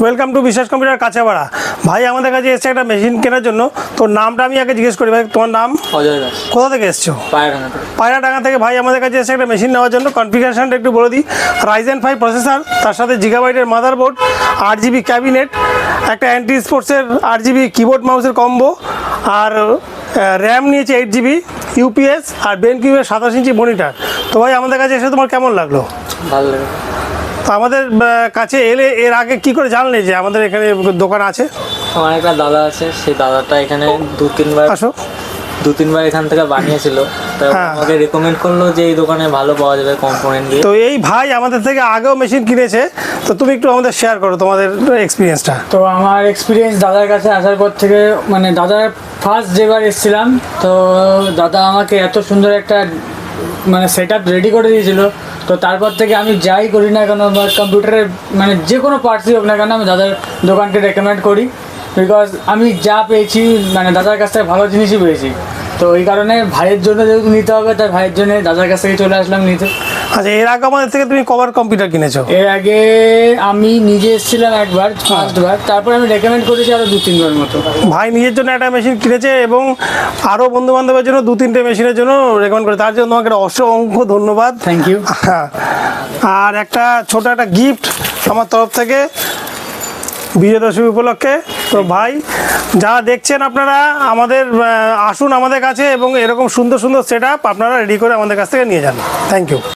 Welcome to বিশ্বাস computer Kanchapara. ভাই আমাদের কাছে এসছে একটা মেশিন কেনার জন্য। তোর নামটা আমি আগে জিজ্ঞেস করি ভাই, তোমার নাম? অজয় দাস। কোথা থেকে এসছো? পায়রাডাঙ্গা থেকে। ভাই আমাদের কাছে এসে একটা মেশিন নেওয়ার জন্য কনফিগারেশনটা একটু বলে দিই। রাইজেন 5 প্রসেসর, তার সাথে জিগাবাইটের মাদারবোর্ড, 8GB ক্যাবিনেট, একটা অ্যান্টি স্পোর্টসের 8GB কিবোর্ড মাউসের কম্বো, আর র্যাম নিয়েছে 8GB, ইউপিএস আর বেনকিউবের 27 ইঞ্চি মনিটর। তো ভাই আমাদের কাছে এসে তোমার কেমন লাগলো? ভালো লাগে। তো আমাদের কাছে এলে এর আগে কি করে জানলে যে আমাদের এখানে দোকান আছে? আমার একটা দাদা আছে, সেই দাদাটা এখানে দু তিনবার এখান থেকে বানিয়েছিল, তো আমাকে রেকমেন্ড করলো যে এই দোকানে ভালো পাওয়া যাবে কম্পোনেন্ট দিয়ে। তো এই ভাই আমাদের থেকে আগেও মেশিন কিনেছে, তো তুমি একটু আমাদের শেয়ার করো তোমাদের এক্সপিরিয়েন্সটা। তো আমার এক্সপিরিয়েন্স দাদার কাছে আসার পর থেকে, মানে দাদার ফার্স্ট যেবার এসেছিলাম, তো দাদা আমাকে এত সুন্দর একটা মানে সেট আপ রেডি করে দিয়েছিল। তো তারপর থেকে আমি যাই করি না কেন, বা কম্পিউটারের মানে যে কোনো পার্টসই হোক না কেন, আমি দাদার দোকানকে রেকমেন্ড করি। বিকজ আমি যা পেয়েছি মানে দাদার কাছ থেকে ভালো জিনিসই পেয়েছি। তো এই কারণে ভাইয়ের জন্য যেহেতু নিতে হবে, তাই ভাইয়ের জন্য দাদার কাছ থেকে চলে আসলাম নিতে। আচ্ছা, এর আগে আমাদের থেকে তুমি কবার কম্পিউটার কিনেছো? এর আগে আমি নিজে এসেছিলাম একবার, ফার্স্টবার, তারপর আমি রেকমেন্ড করেছি আরও 2-3বার মতো। ভাই নিজের জন্য একটা মেশিন কিনেছে এবং আরও বন্ধু বান্ধবের জন্য 2-3টে মেশিনের জন্য রেকমেন্ড করে, তার জন্য তোমাকে একটা অসংখ্য ধন্যবাদ। Thank you. আর একটা ছোট একটা গিফট আমার তরফ থেকে বিজয়দশমী উপলক্ষে। তো ভাই যারা দেখছেন আপনারা আমাদের আসুন আমাদের কাছে এবং এরকম সুন্দর সুন্দর সেট আপ আপনারা রেডি করে আমাদের কাছ থেকে নিয়ে যান। Thank you.